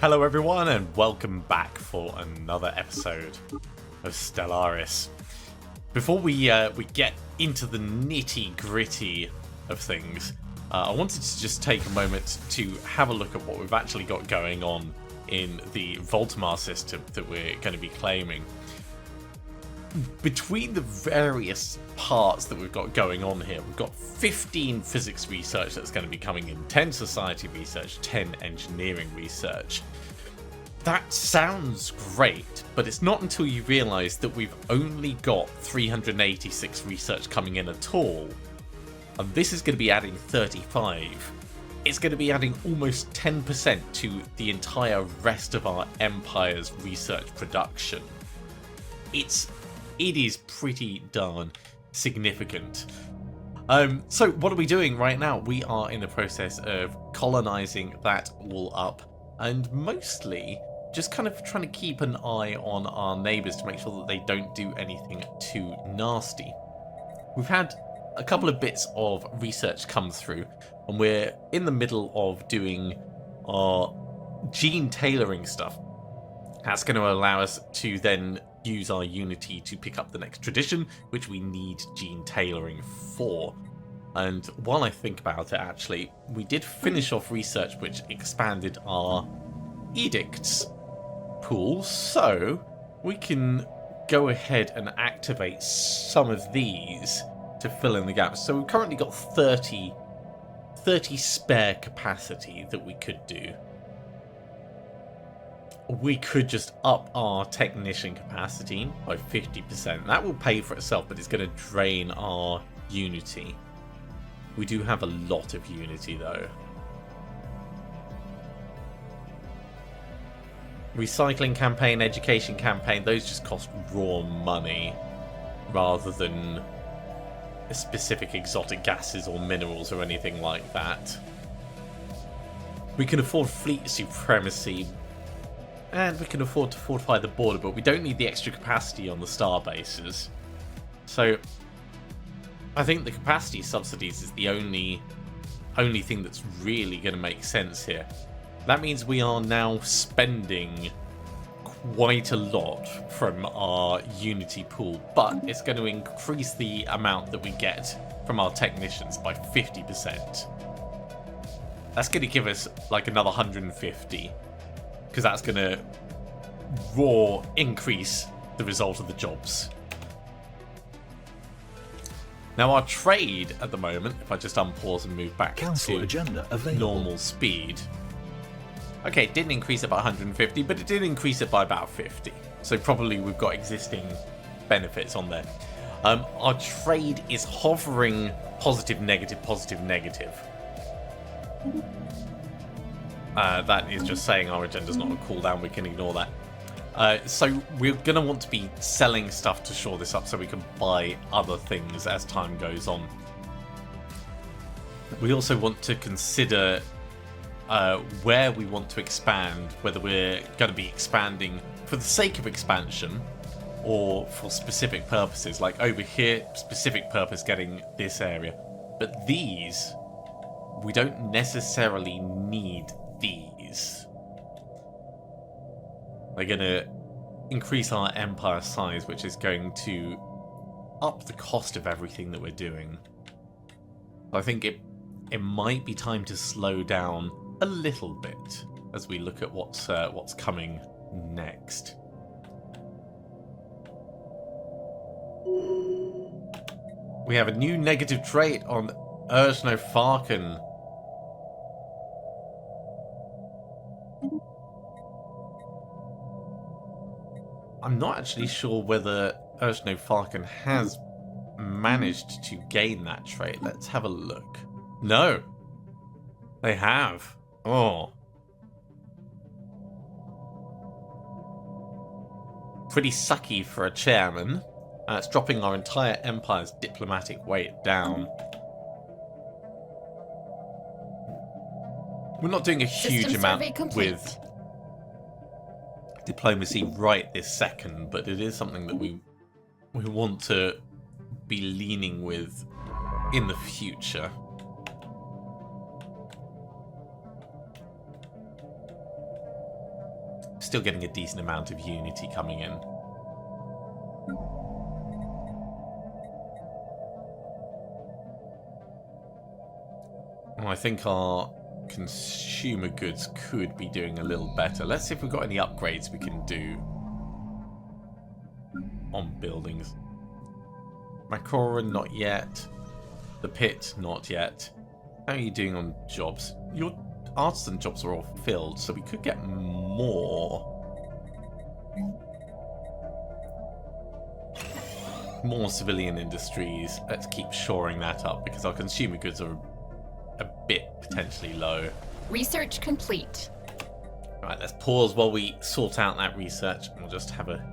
Hello everyone and welcome back for another episode of Stellaris. Before we get into the nitty-gritty of things, I wanted to just take a moment to have a look at what we've actually got going on in the Voltamar system that we're going to be claiming. Between the various parts that we've got going on here, we've got 15 physics research that's going to be coming in, 10 society research, 10 engineering research. That sounds great, but it's not until you realise that we've only got 386 research coming in at all, and this is going to be adding 35. It's going to be adding almost 10% to the entire rest of our Empire's research production. It is pretty darn significant. So what are we doing right now? We are in the process of colonising that all up, and mostly just kind of trying to keep an eye on our neighbours to make sure that they don't do anything too nasty. We've had a couple of bits of research come through, and we're in the middle of doing our gene tailoring stuff. That's going to allow us to then use our Unity to pick up the next tradition, which we need gene tailoring for. And while I think about it, actually, we did finish off research which expanded our edicts pool, so we can go ahead and activate some of these to fill in the gaps. So we've currently got 30 spare capacity that we could do. We could just up our technician capacity by 50%. That will pay for itself, but it's going to drain our Unity. We do have a lot of Unity though. Recycling campaign, education campaign, those just cost raw money rather than specific exotic gases or minerals or anything like that. We can afford fleet supremacy, and we can afford to fortify the border, but we don't need the extra capacity on the star bases. So I think the capacity subsidies is the only thing that's really going to make sense here. That means we are now spending quite a lot from our Unity pool, but it's going to increase the amount that we get from our technicians by 50%. That's going to give us like another 150. Because that's going to raw increase the result of the jobs. Now our trade at the moment, if I just unpause and move back Council to agenda normal speed. Okay, it didn't increase it by 150, but it did increase it by about 50. So probably we've got existing benefits on there. Our trade is hovering positive, negative, positive, negative. That is just saying our agenda's not on cooldown, we can ignore that. So we're going to want to be selling stuff to shore this up so we can buy other things as time goes on. We also want to consider where we want to expand, whether we're going to be expanding for the sake of expansion or for specific purposes, like over here, specific purpose getting this area. But these, we don't necessarily need these. They're going to increase our empire size, which is going to up the cost of everything that we're doing. I think it might be time to slow down a little bit as we look at what's coming next. We have a new negative trait on Xenophile. I'm not actually sure whether Xenophile has managed to gain that trait. Let's have a look. No, they have. Oh. Pretty sucky for a chairman. It's dropping our entire empire's diplomatic weight down. We're not doing a huge amount with diplomacy right this second, but it is something that we want to be leaning with in the future. Still getting a decent amount of Unity coming in. Well, I think our consumer goods could be doing a little better. Let's see if we've got any upgrades we can do on buildings. Makoran, not yet. The pit, not yet. How are you doing on jobs? Your artisan jobs are all filled, so we could get more. More civilian industries. Let's keep shoring that up because our consumer goods are a bit potentially low. Research complete. Right, let's pause while we sort out that research, and we'll just have a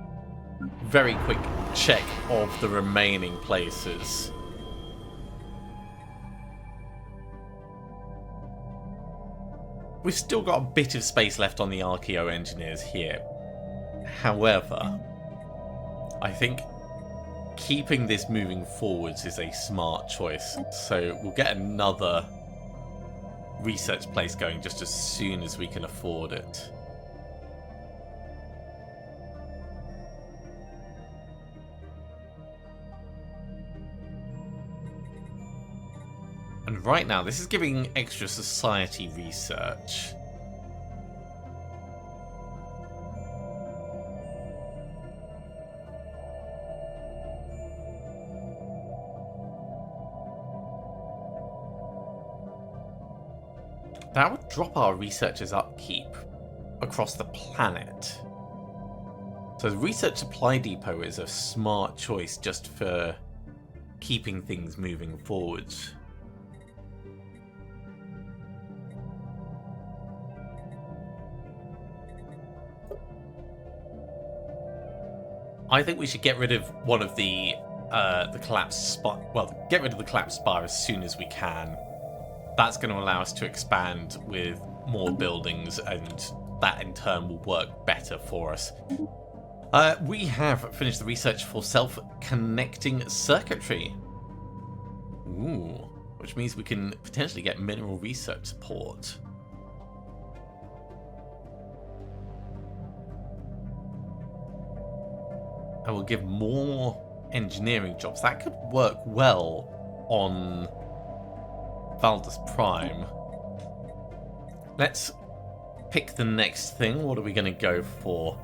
very quick check of the remaining places. We've still got a bit of space left on the Archaeo engineers here. However, I think keeping this moving forwards is a smart choice. So we'll get another research place going just as soon as we can afford it. And right now, this is giving extra society research. That would drop our researchers' upkeep across the planet. So the research supply depot is a smart choice just for keeping things moving forwards. I think we should get rid of one of the collapsed spire. Well, get rid of the collapsed spire as soon as we can. That's going to allow us to expand with more buildings, and that in turn will work better for us. We have finished the research for self-connecting circuitry. Ooh, which means we can potentially get mineral research support. And we'll give more engineering jobs. That could work well on Valdus Prime. Let's pick the next thing. What are we going to go for?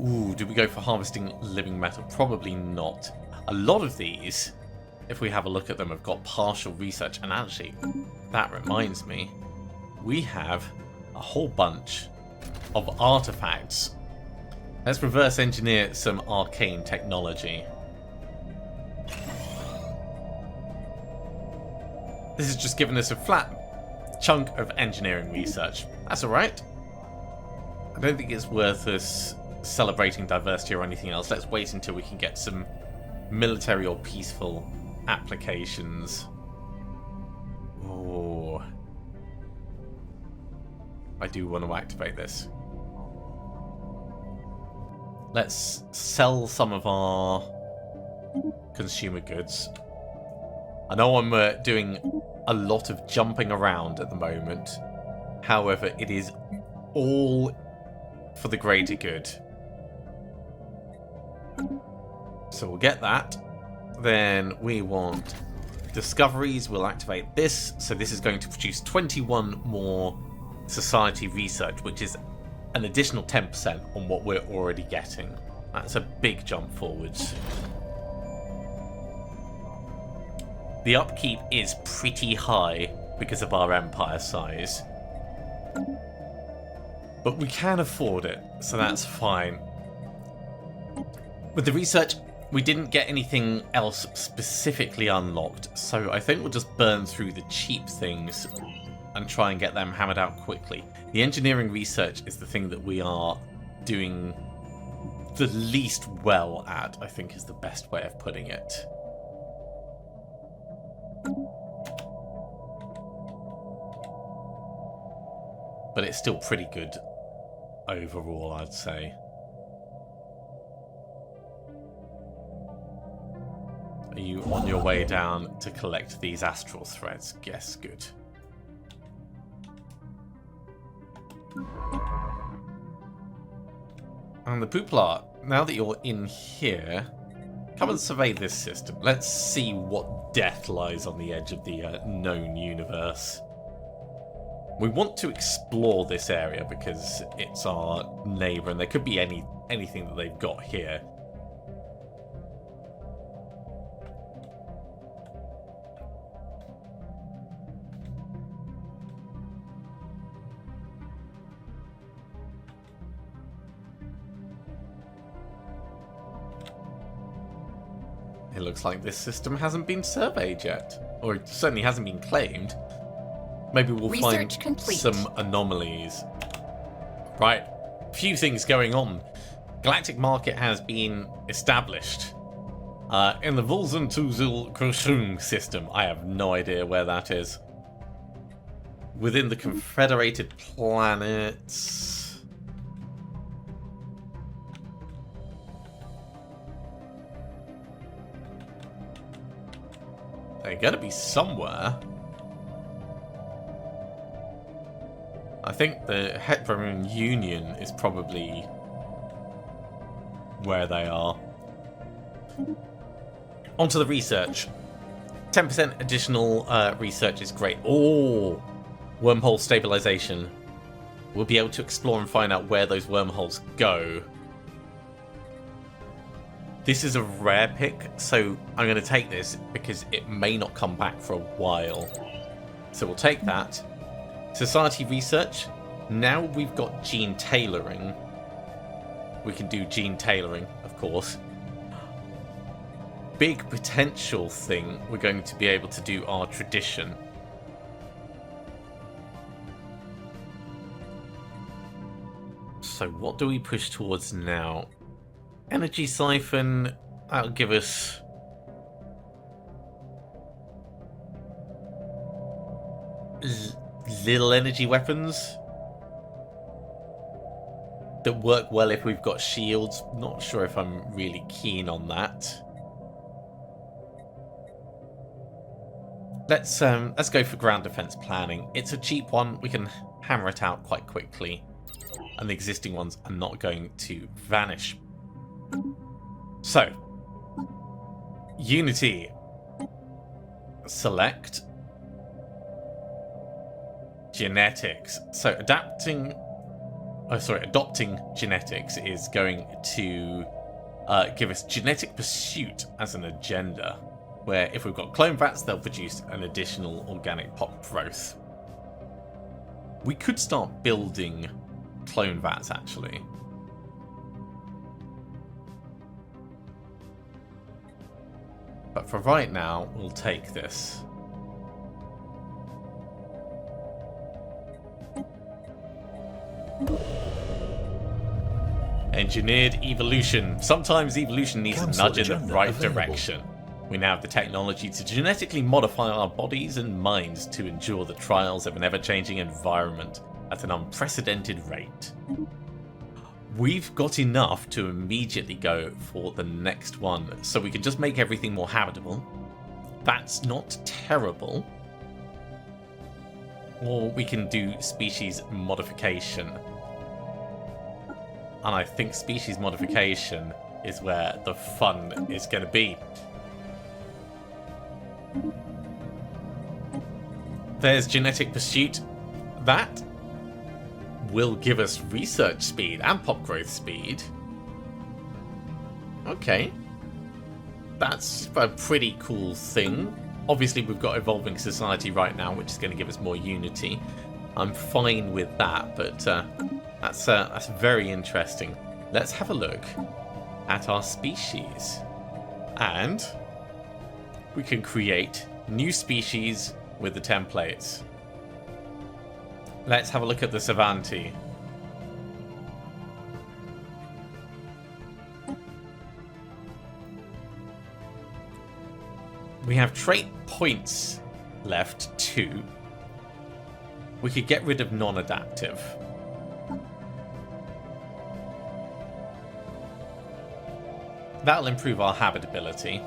Ooh, do we go for harvesting living metal? Probably not. A lot of these, if we have a look at them, have got partial research. And actually, that reminds me, we have a whole bunch of artifacts. Let's reverse engineer some arcane technology. This has just given us a flat chunk of engineering research. That's alright. I don't think it's worth us celebrating diversity or anything else. Let's wait until we can get some military or peaceful applications. Oh, I do want to activate this. Let's sell some of our consumer goods. I know I'm doing a lot of jumping around at the moment. However, it is all for the greater good. So we'll get that. Then we want discoveries. We'll activate this. So this is going to produce 21 more society research, which is an additional 10% on what we're already getting. That's a big jump forwards. The upkeep is pretty high because of our empire size. But we can afford it, so that's fine. With the research, we didn't get anything else specifically unlocked, so I think we'll just burn through the cheap things and try and get them hammered out quickly. The engineering research is the thing that we are doing the least well at, I think is the best way of putting it. But it's still pretty good overall, I'd say. Are you on your way down to collect these astral threads? Yes, good. And the Pooplar, now that you're in here, come and survey this system. Let's see what death lies on the edge of the known universe. We want to explore this area because it's our neighbour and there could be anything that they've got here. It looks like this system hasn't been surveyed yet, or it certainly hasn't been claimed. Maybe we'll Research find complete. some anomalies. Right, few things going on. Galactic market has been established in the Vulzentuzil system. I have no idea where that is. Within the Confederated Planets. They're going to be somewhere. I think the Heteroman Union is probably where they are. Onto the research. 10% additional research is great. Oh, wormhole stabilization. We'll be able to explore and find out where those wormholes go. This is a rare pick, so I'm going to take this because it may not come back for a while. So we'll take that. Society research. Now we've got gene tailoring. We can do gene tailoring, of course. Big potential thing, we're going to be able to do our tradition. So what do we push towards now? Energy siphon, that'll give us little energy weapons that work well if we've got shields. Not sure if I'm really keen on that. Let's go for ground defense planning. It's a cheap one. We can hammer it out quite quickly, and the existing ones are not going to vanish. So, Unity. Select. Genetics. So adopting genetics is going to give us genetic pursuit as an agenda, where if we've got clone vats, they'll produce an additional organic pop growth. We could start building clone vats, actually. But for right now, we'll take this. Engineered evolution. Sometimes evolution needs a nudge in the right direction. We now have the technology to genetically modify our bodies and minds to endure the trials of an ever-changing environment at an unprecedented rate. We've got enough to immediately go for the next one, so we can just make everything more habitable. That's not terrible. Or we can do species modification. And I think species modification is where the fun is going to be. There's genetic pursuit. That will give us research speed and pop growth speed. Okay. That's a pretty cool thing. Obviously, we've got Evolving Society right now, which is going to give us more unity. I'm fine with that, but that's very interesting. Let's have a look at our species. And we can create new species with the templates. Let's have a look at the Savanti. We have trait points left 2. We could get rid of non-adaptive. That'll improve our habitability.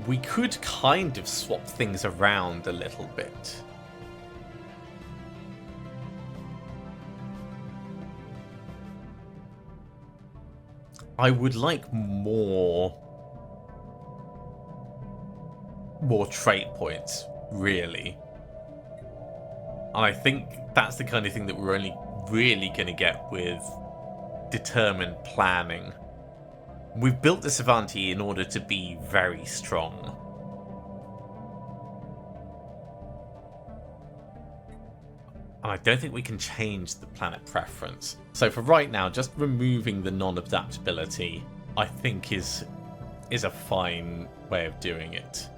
We could kind of swap things around a little bit. I would like more trait points, really. And I think that's the kind of thing that we're only really going to get with determined planning. We've built the Savanti in order to be very strong. And I don't think we can change the planet preference. So for right now, just removing the non-adaptability, I think is a fine way of doing it.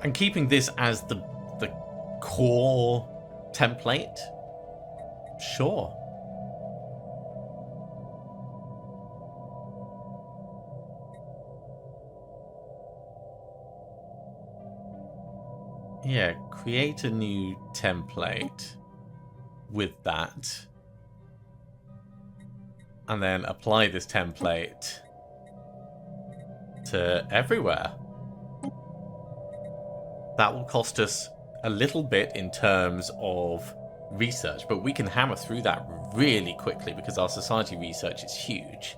And keeping this as the core template, sure. Yeah, create a new template with that. And then apply this template to everywhere. That will cost us a little bit in terms of research, but we can hammer through that really quickly because our society research is huge.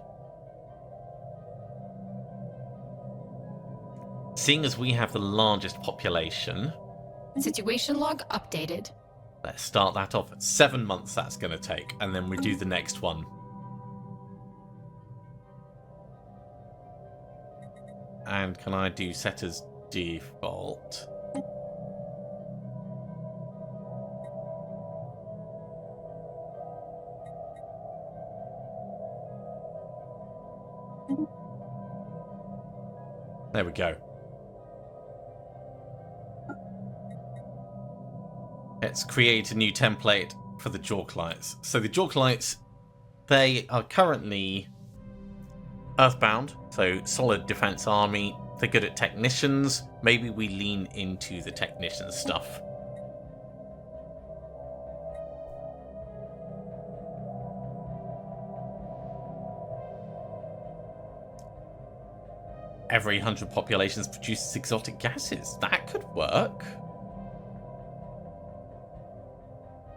Seeing as we have the largest population... Situation log updated. Let's start that off at 7 months that's going to take, and then we do the next one. And can I do set as default? There we go. Let's create a new template for the Jorklites. So the Jorklites, they are currently Earthbound, so solid defense army. They're good at technicians. Maybe we lean into the technician stuff. Every 100 populations produces exotic gases. That could work.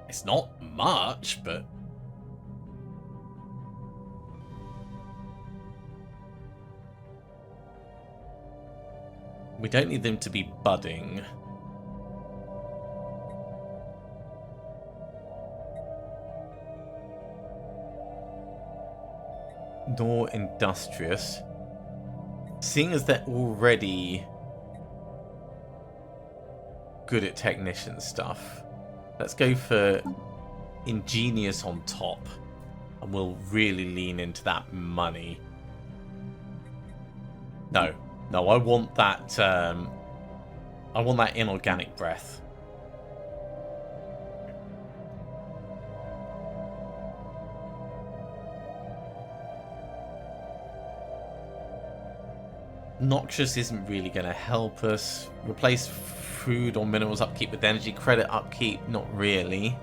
It's not much, but... we don't need them to be budding. Nor industrious. Seeing as they're already good at technician stuff, let's go for ingenious on top, and we'll really lean into that money. No, I want that. I want that inorganic breath. Noxious isn't really going to help us. Replace food or minerals upkeep with energy credit upkeep, not really.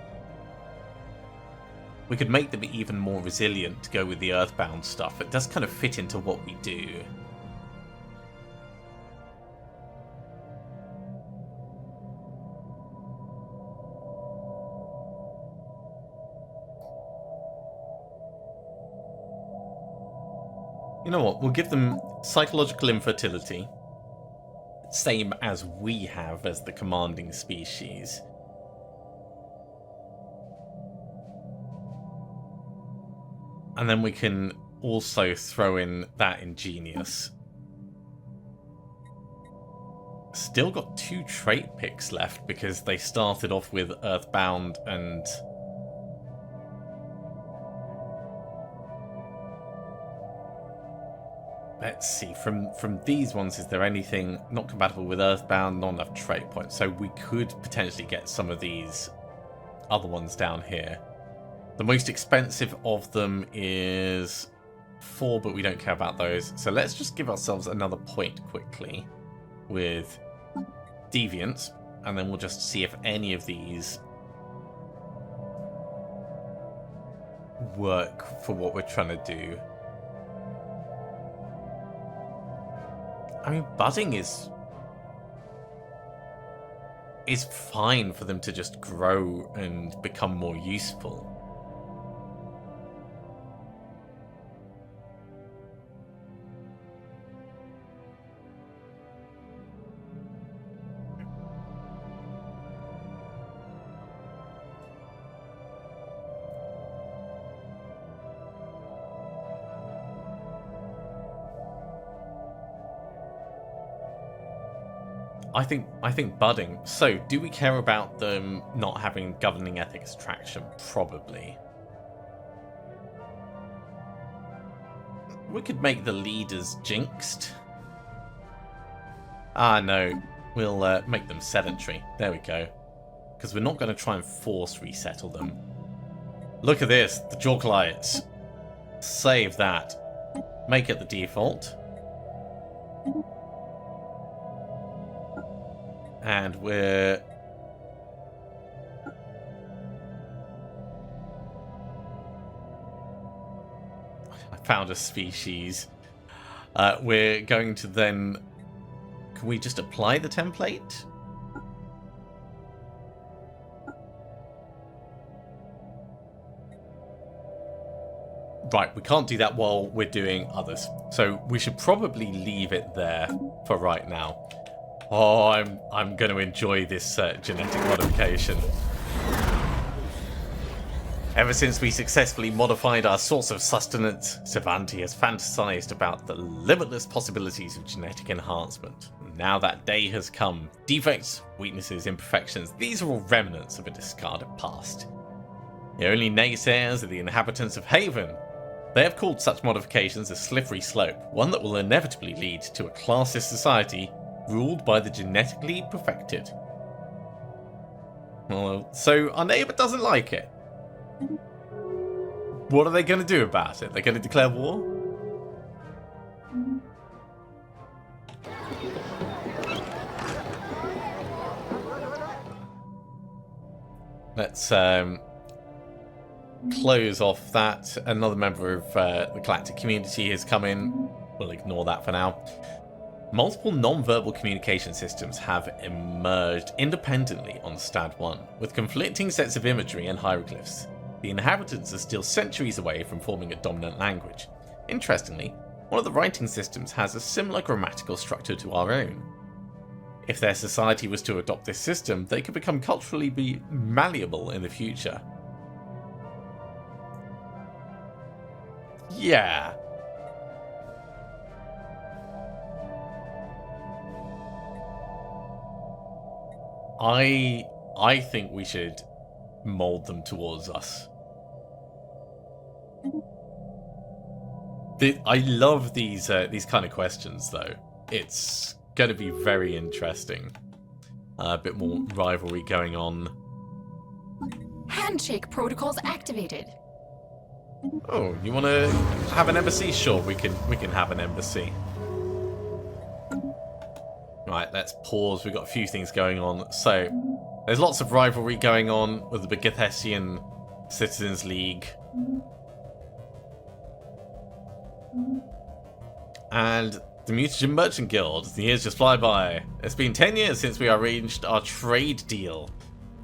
We could make them even more resilient to go with the Earthbound stuff. It does kind of fit into what we do. You know what? We'll give them psychological infertility. Same as we have as the commanding species. And then we can also throw in that ingenious. Still got 2 trait picks left because they started off with Earthbound and... let's see, from these ones, is there anything not compatible with Earthbound? Not enough trait points. So we could potentially get some of these other ones down here. The most expensive of them is 4, but we don't care about those. So let's just give ourselves another point quickly with Deviants, and then we'll just see if any of these work for what we're trying to do. I mean, budding is fine for them to just grow and become more useful. I think budding. So, do we care about them not having governing ethics traction? Probably. We could make the leaders jinxed. Ah, no. We'll make them sedentary. There we go. Because we're not going to try and force resettle them. Look at this. The Jorklites. Save that. Make it the default. And we're... I found a species. We're going to then... Can we just apply the template? Right, we can't do that while we're doing others. So we should probably leave it there for right now. Oh, I'm going to enjoy this genetic modification. Ever since we successfully modified our source of sustenance, Savanti has fantasized about the limitless possibilities of genetic enhancement. Now that day has come. Defects, weaknesses, imperfections, these are all remnants of a discarded past. The only naysayers are the inhabitants of Haven. They have called such modifications a slippery slope, one that will inevitably lead to a classist society ruled by the genetically perfected. Well, so our neighbour doesn't like it. What are they going to do about it? They're going to declare war? Let's close off that. Another member of the galactic community has come in. We'll ignore that for now. Multiple non-verbal communication systems have emerged independently on Stad 1, with conflicting sets of imagery and hieroglyphs. The inhabitants are still centuries away from forming a dominant language. Interestingly, one of the writing systems has a similar grammatical structure to our own. If their society was to adopt this system, they could become culturally malleable in the future. Yeah. I think we should mold them towards us. I love these kind of questions, though. It's going to be very interesting. A bit more rivalry going on. Handshake protocols activated. Oh, you want to have an embassy? Sure, we can have an embassy. Right, let's pause. We've got a few things going on. So, there's lots of rivalry going on with the Begathesian Citizens League. And the Mutagen Merchant Guild. The years just fly by. It's been 10 years since we arranged our trade deal,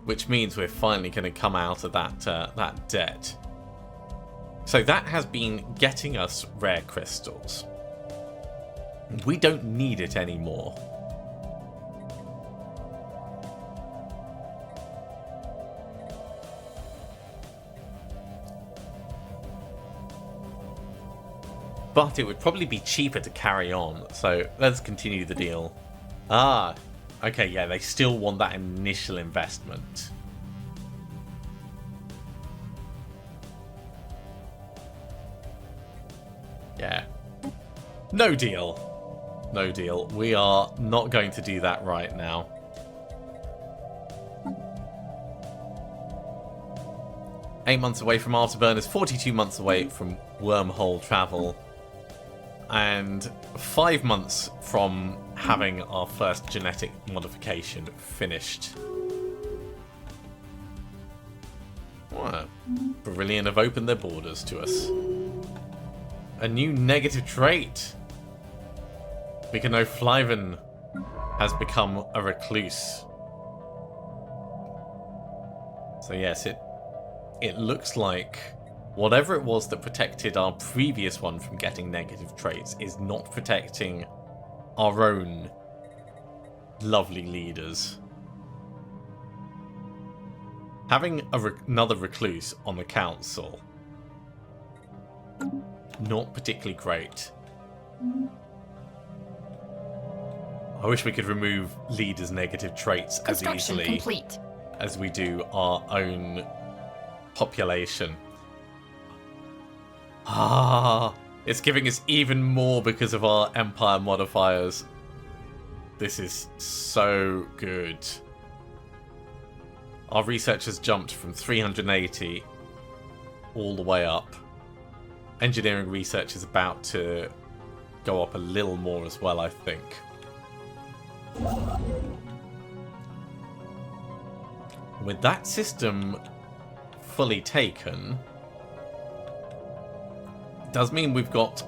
which means we're finally going to come out of that debt. So that has been getting us rare crystals. We don't need it anymore. But it would probably be cheaper to carry on, so let's continue the deal. Ah, okay, yeah, they still want that initial investment. Yeah. No deal. No deal. We are not going to do that right now. Eight months away from Afterburners, 42 months away from wormhole travel. And 5 months from having our first genetic modification finished. What? Brilliant have opened their borders to us. A new negative trait. We can know Flyven has become a recluse. So yes, it looks like whatever it was that protected our previous one from getting negative traits is not protecting our own lovely leaders. Having another recluse on the council, not particularly great. I wish we could remove leaders' negative traits as Construction easily complete. as we do our own population. It's giving us even more because of our empire modifiers. This is so good. Our research has jumped from 380 all the way up. Engineering research is about to go up a little more as well, I think. With that system fully taken, does mean we've got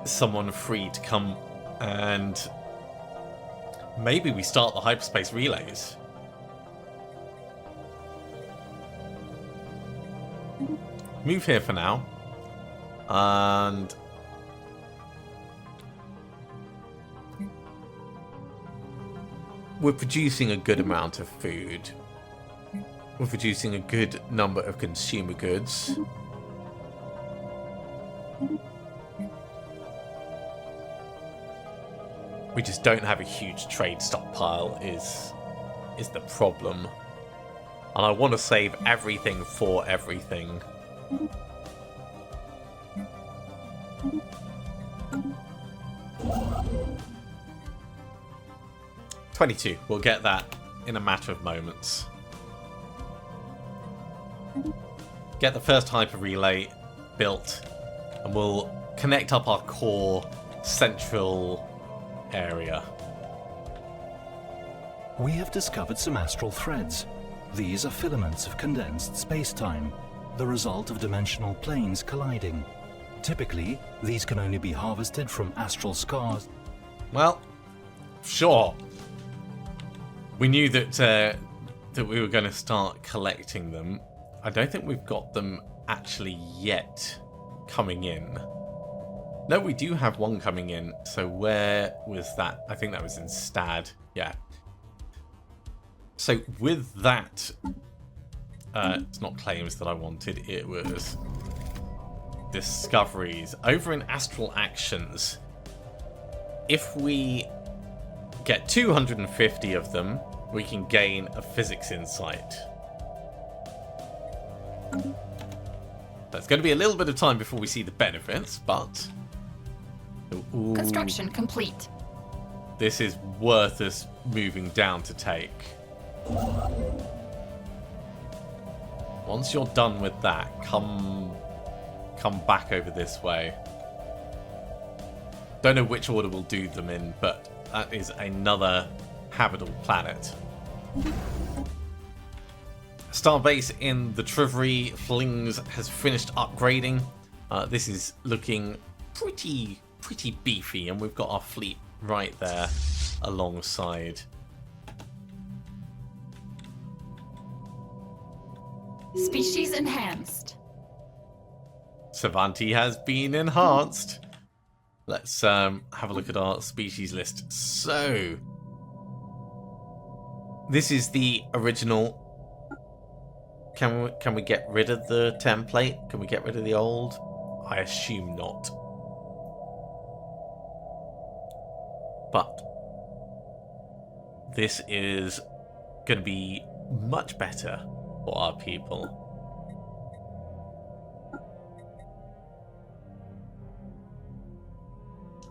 someone free to come and maybe we start the hyperspace relays. Move here for now. And we're producing a good amount of food. We're producing a good number of consumer goods. We just don't have a huge trade stockpile is the problem. And I want to save everything for everything. $22. We'll get that in a matter of moments. Get the first hyper relay built, and we'll connect up our core central area. We have discovered some astral threads. These are filaments of condensed space-time, the result of dimensional planes colliding. Typically, these can only be harvested from astral scars. Well, sure. We knew that that we were going to start collecting them. I don't think we've got them actually yet coming in. No, we do have one coming in. So where was that? I think that was in Stad. Yeah. So with that, it's not claims that I wanted. It was discoveries. Over in Astral Actions, if we get 250 of them, we can gain a physics insight. That's going to be a little bit of time before we see the benefits, but... Ooh, Construction complete. this is worth us moving down to take. Once you're done with that, come back over this way. Don't know which order we'll do them in, but that is another habitable planet. Starbase in the Trivary Flings has finished upgrading. This is looking pretty beefy, and we've got our fleet right there alongside. Species enhanced. Savanti has been enhanced. Let's have a look at our species list. So, this is the original. Can we get rid of the template? Can we get rid of the old? I assume not. But this is going to be much better for our people.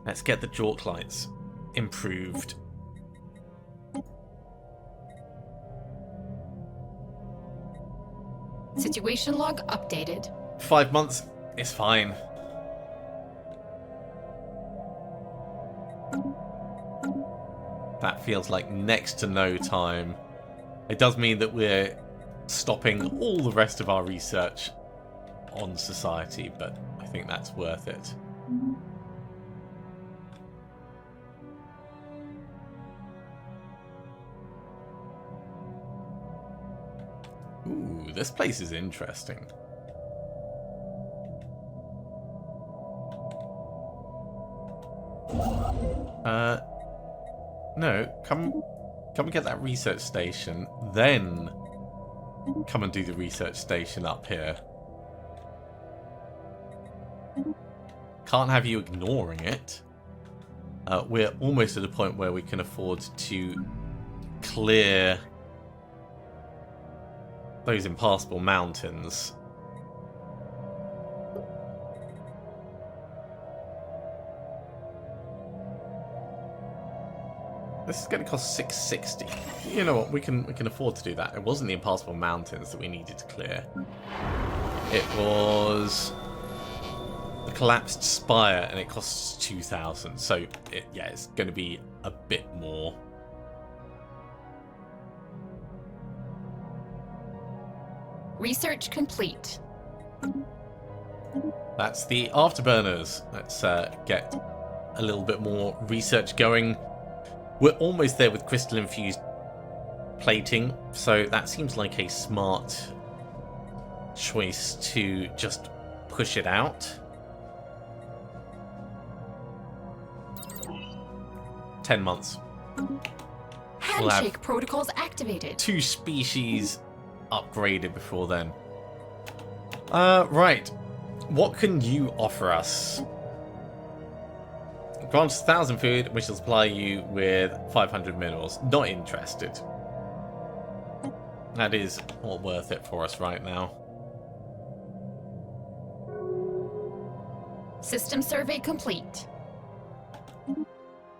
Let's get the Jork lights improved. Situation log updated. 5 months is fine. That feels like next to no time. It does mean that we're stopping all the rest of our research on society, but I think that's worth it. Ooh, this place is interesting. No, come and get that research station, then come and do the research station up here. Can't have you ignoring it. we're almost at a point where we can afford to clear those impassable mountains. This is going to cost 660. You know what? We can afford to do that. It wasn't the impassable mountains that we needed to clear. It was the collapsed spire, and it costs 2,000. So yeah, it's going to be a bit more. Research complete. That's the afterburners. Let's get a little bit more research going. We're almost there with crystal infused plating, so that seems like a smart choice to just push it out. 10 months. Handshake protocols activated. 2 species upgraded before then. Right. What can you offer us? Grant us 1,000 food, we shall supply you with 500 minerals. Not interested. That is not worth it for us right now. System survey complete.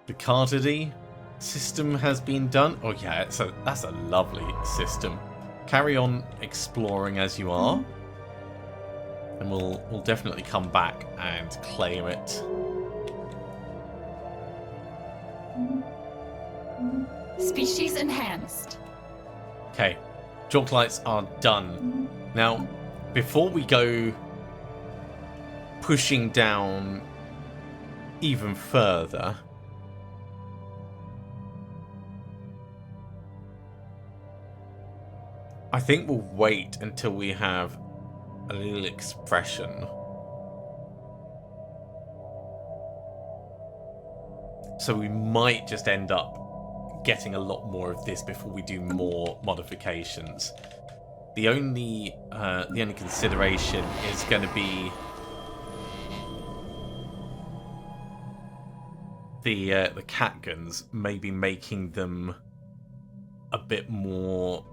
The Cardity system has been done. Oh yeah, that's a lovely system. Carry on exploring as you are. And we'll definitely come back and claim it. Species enhanced. Okay, chalk lights are done. Now, before we go pushing down even further, I think we'll wait until we have a little expression. So we might just end up getting a lot more of this before we do more modifications. The only consideration is going to be the cat guns, maybe making them a bit more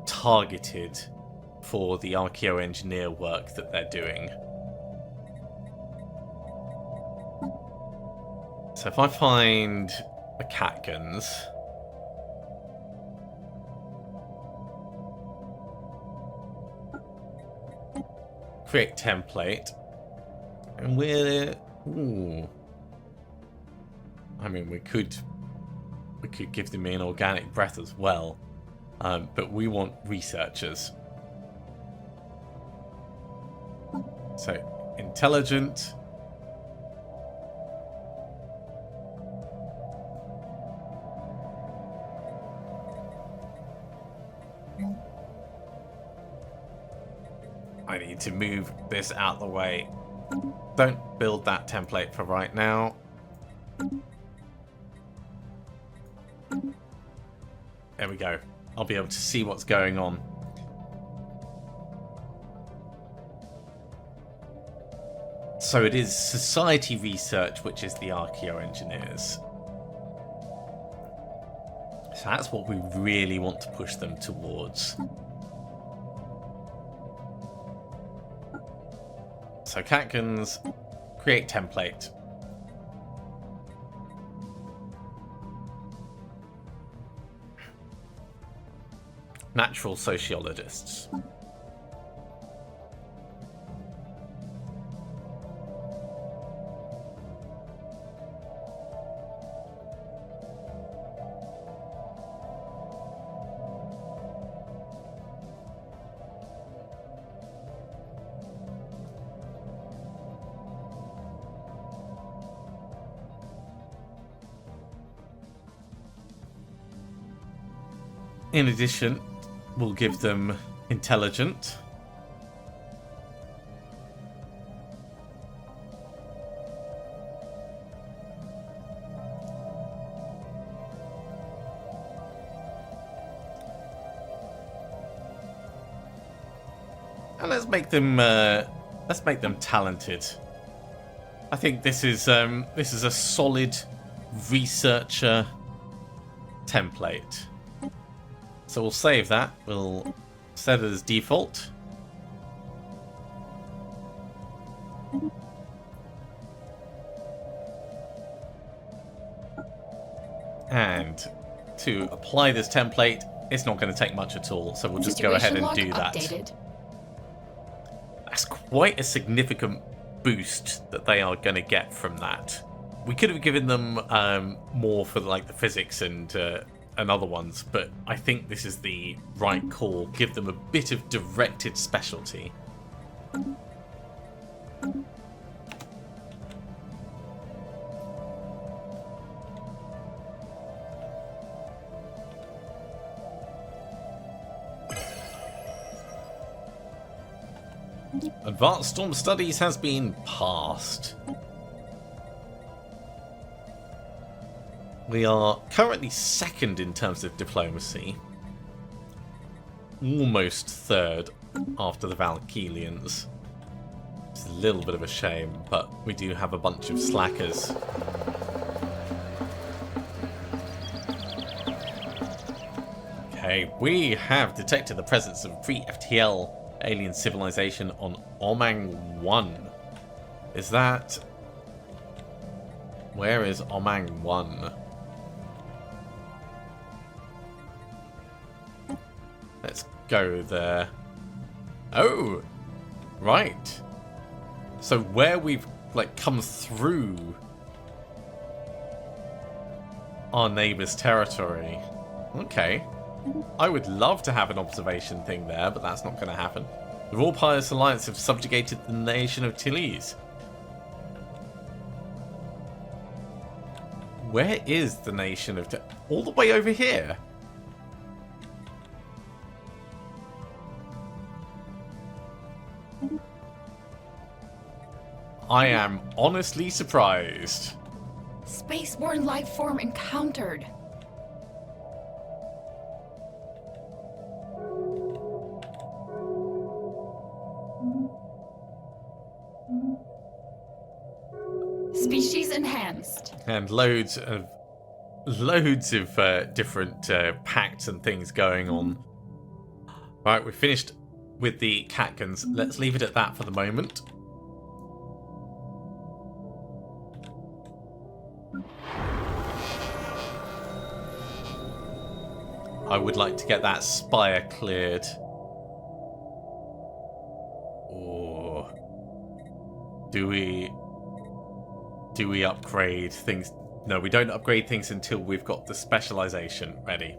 targeted for the archaeo-engineer work that they're doing. So if I find the cat guns, create template, and we're I mean, we could give them an organic breath as well, but we want researchers. So intelligent. I need to move this out the way. Don't build that template for right now. There we go. I'll be able to see what's going on. So it is society research, which is the archaeo-engineers. So that's what we really want to push them towards. So Catkins, create template. Natural sociologists. In addition, we'll give them intelligent. And let's make them talented. I think this is a solid researcher template. So we'll save that. We'll set it as default. And to apply this template, it's not going to take much at all. So we'll just go ahead and do that. Updated. That's quite a significant boost that they are going to get from that. We could have given them more for like the physics and other ones, but I think this is the right call. Give them a bit of directed specialty. Advanced Storm Studies has been passed. We are currently second in terms of diplomacy. Almost third after the Valkylians. It's a little bit of a shame, but we do have a bunch of slackers. Okay, we have detected the presence of pre-FTL alien civilization on Omang 1. Is that... Where is Omang 1? Let's go there. Oh! Right. So where we've, like, come through our neighbour's territory. Okay. I would love to have an observation thing there, but that's not going to happen. The Royal Pious Alliance have subjugated the nation of Tillies. Where is the nation of all the way over here? I am honestly surprised. Spaceborne life form encountered. Species enhanced. And loads of different pacts and things going on. Right, we've finished with the Katkans. Let's leave it at that for the moment. I would like to get that spire cleared. Or do we upgrade things? No, we don't upgrade things until we've got the specialization ready.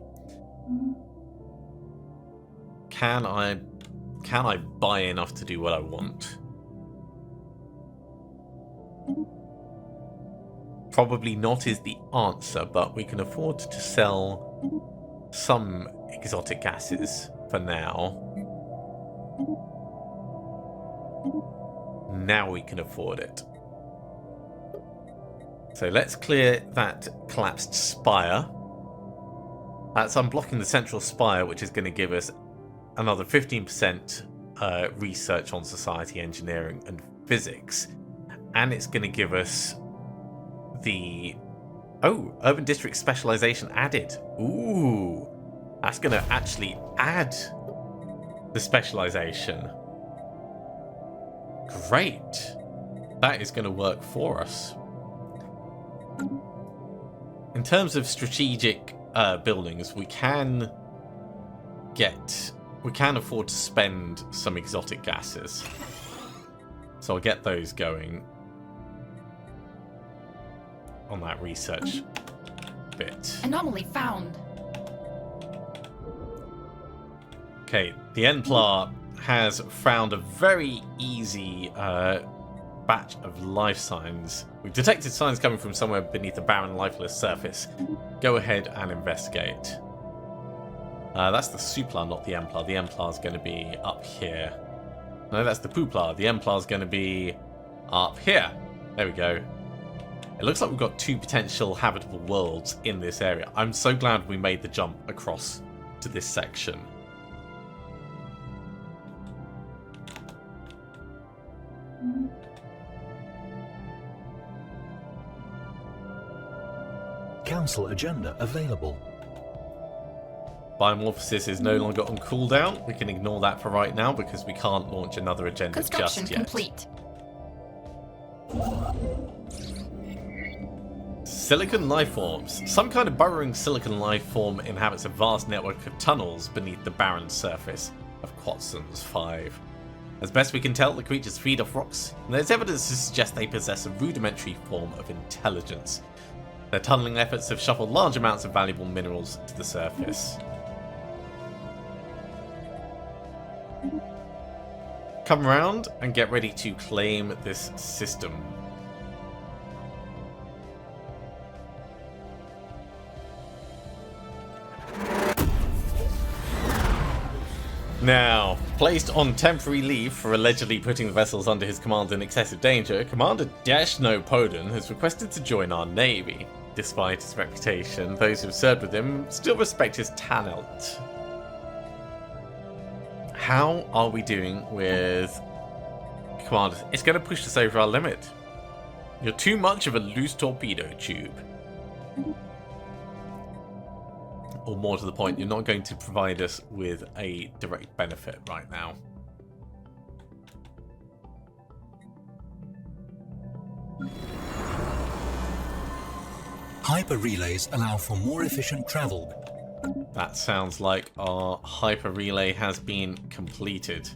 Can I buy enough to do what I want? Probably not is the answer, but we can afford to sell some exotic gases for now. Now we can afford it. So let's clear that collapsed spire. That's unblocking the central spire, which is going to give us another 15% research on society, engineering, and physics. And it's going to give us the... Oh, urban district specialization added. Ooh, that's going to actually add the specialization. Great. That is going to work for us. In terms of strategic buildings, we can afford to spend some exotic gases. So I'll get those going on that research bit. Anomaly found. Okay, the Enplar has found a very easy batch of life signs. We've detected signs coming from somewhere beneath the barren, lifeless surface. Go ahead and investigate. That's the Suplar, not the Emplar. The Emplar's going to be up here. No, that's the Pooplar. The Emplar's going to be up here. There we go. It looks like we've got 2 potential habitable worlds in this area. I'm so glad we made the jump across to this section. Council agenda available. Biomorphosis is no longer on cooldown. We can ignore that for right now because we can't launch another agenda Construction just yet. complete. Silicon lifeforms. Some kind of burrowing silicon lifeform inhabits a vast network of tunnels beneath the barren surface of Quatsons 5. As best we can tell, the creatures feed off rocks, and there's evidence to suggest they possess a rudimentary form of intelligence. Their tunneling efforts have shuffled large amounts of valuable minerals to the surface. Come around and get ready to claim this system. Now, placed on temporary leave for allegedly putting the vessels under his command in excessive danger, Commander Deshno Podon has requested to join our navy. Despite his reputation, those who've served with him still respect his talent. How are we doing with commanders? It's going to push us over our limit. You're too much of a loose torpedo tube. Or more to the point, you're not going to provide us with a direct benefit right now. Hyper relays allow for more efficient travel. That sounds like our hyper relay has been completed.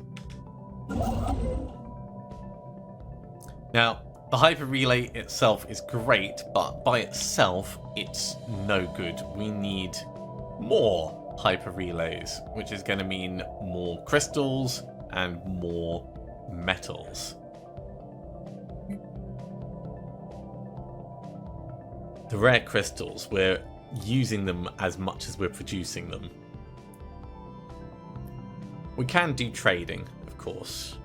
Now, the hyper relay itself is great, but by itself, it's no good. We need more hyper relays, which is going to mean more crystals and more metals. The rare crystals, we're using them as much as we're producing them. We can do trading, of course.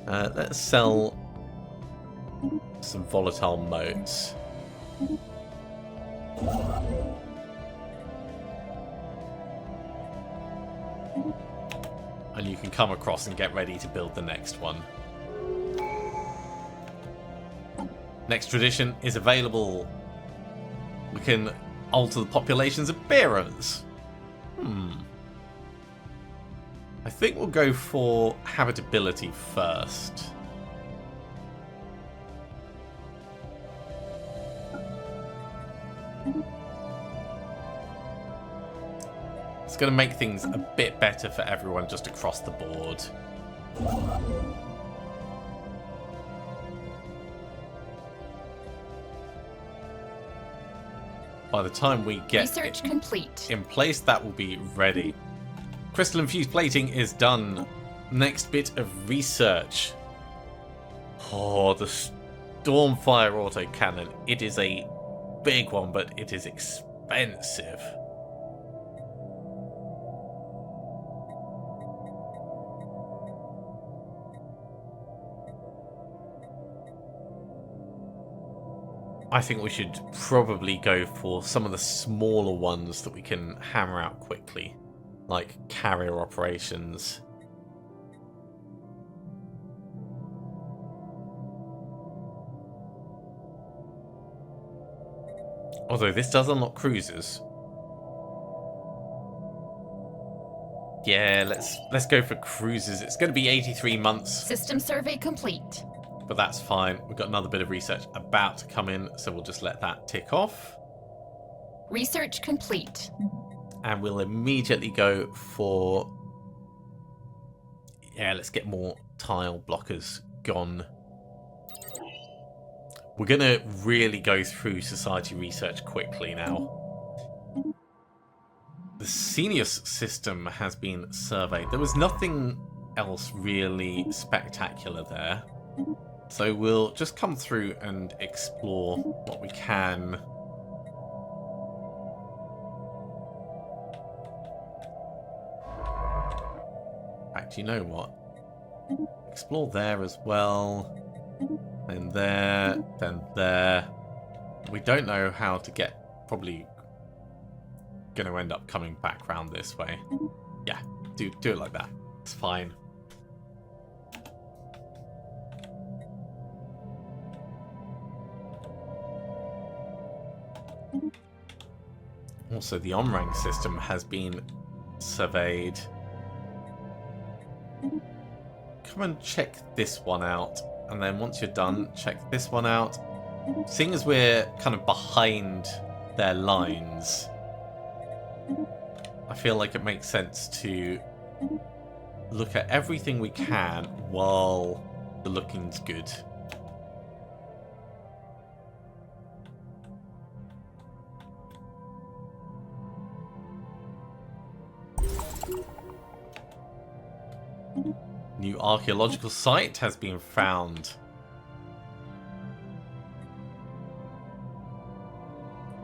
Let's sell some volatile motes. And you can come across and get ready to build the next one. Next tradition is available. We can alter the population's appearance. I think we'll go for habitability first. It's going to make things a bit better for everyone just across the board. By the time we get research complete in place, that will be ready. Crystal infused plating is done. Next bit of research. Oh, the Stormfire autocannon. It is a big one, but it is expensive. I think we should probably go for some of the smaller ones that we can hammer out quickly, like carrier operations. Although this does unlock cruisers. Yeah, let's go for cruisers. It's going to be 83 months. system survey complete. But that's fine. We've got another bit of research about to come in, so we'll just let that tick off. Research complete. And we'll immediately go for... yeah, let's get more tile blockers gone. We're going to really go through society research quickly now. The Xenius system has been surveyed. There was nothing else really spectacular there. So we'll just come through and explore what we can. In fact, you know what? Explore there as well. Then there, then there. We don't know how to get... probably going to end up coming back round this way. Yeah, do it like that. It's fine. Also, the on-rank system has been surveyed. Come and check this one out, and then once you're done, check this one out. Seeing as we're kind of behind their lines, I feel like it makes sense to look at everything we can while the looking's good. New archaeological site has been found.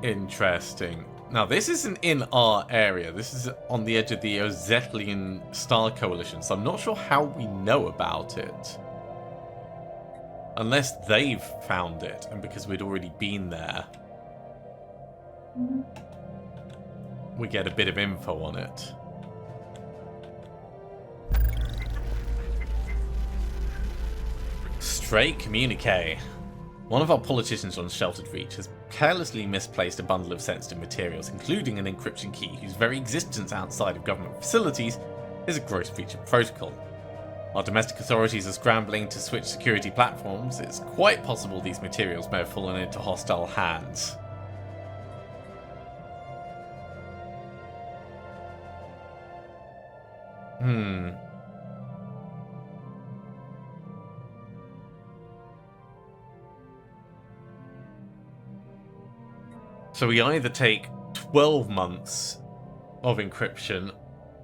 Interesting. Now, this isn't in our area. This is on the edge of the Ozethlian Star Coalition, so I'm not sure how we know about it. Unless they've found it, and because we'd already been there, we get a bit of info on it. Stray communique. One of our politicians on Sheltered Reach has carelessly misplaced a bundle of sensitive materials, including an encryption key whose very existence outside of government facilities is a gross breach of protocol. While domestic authorities are scrambling to switch security platforms, it's quite possible these materials may have fallen into hostile hands. So we either take 12 months of encryption,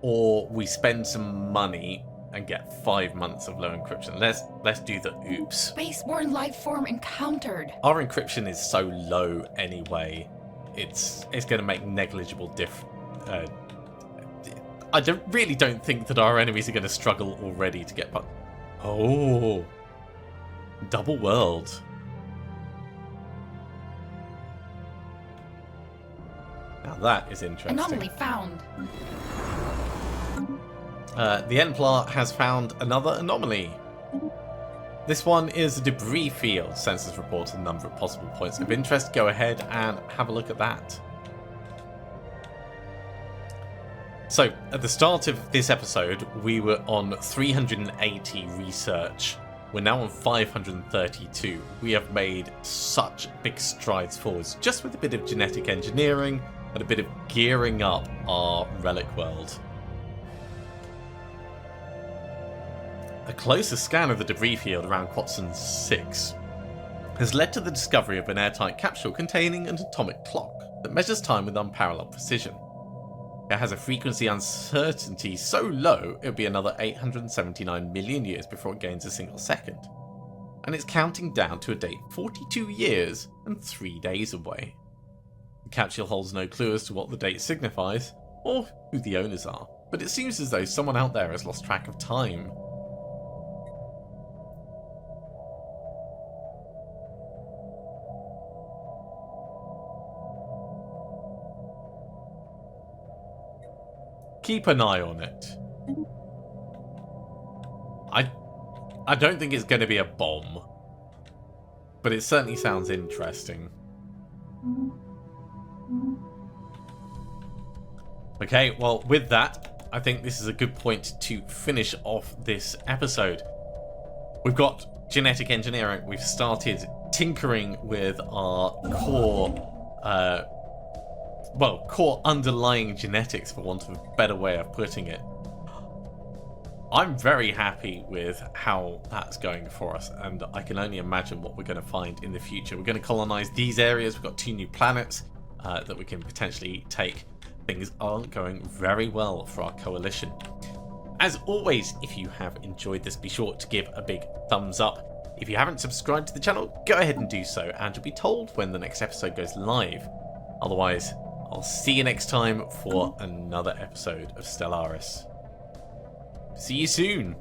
or we spend some money and get 5 months of low encryption. Let's do the oops. Spaceborne life form encountered. Our encryption is so low anyway. It's going to make negligible I really don't think that our enemies are going to struggle already to get past. Oh, double world. Now that is interesting. Anomaly found. The Templar has found another anomaly. This one is a debris field. Sensors report a number of possible points of interest. Go ahead and have a look at that. So, at the start of this episode, we were on 380 research. We're now on 532. We have made such big strides forwards, just with a bit of genetic engineering and a bit of gearing up our relic world. A closer scan of the debris field around Quatson 6 has led to the discovery of an airtight capsule containing an atomic clock that measures time with unparalleled precision. It has a frequency uncertainty so low it would be another 879 million years before it gains a single second. And it's counting down to a date 42 years and 3 days away. The capsule holds no clue as to what the date signifies, or who the owners are, but it seems as though someone out there has lost track of time. Keep an eye on it. I don't think it's going to be a bomb, but it certainly sounds interesting. Okay, well, with that, I think this is a good point to finish off this episode. We've got genetic engineering. We've started tinkering with our core underlying genetics, for want of a better way of putting it. I'm very happy with how that's going for us, and I can only imagine what we're going to find in the future. We're going to colonize these areas. We've got 2 new planets that we can potentially take. Things are going very well for our coalition. As always, if you have enjoyed this, be sure to give a big thumbs up. If you haven't subscribed to the channel, go ahead and do so, and you'll be told when the next episode goes live. Otherwise, I'll see you next time for another episode of Stellaris. See you soon!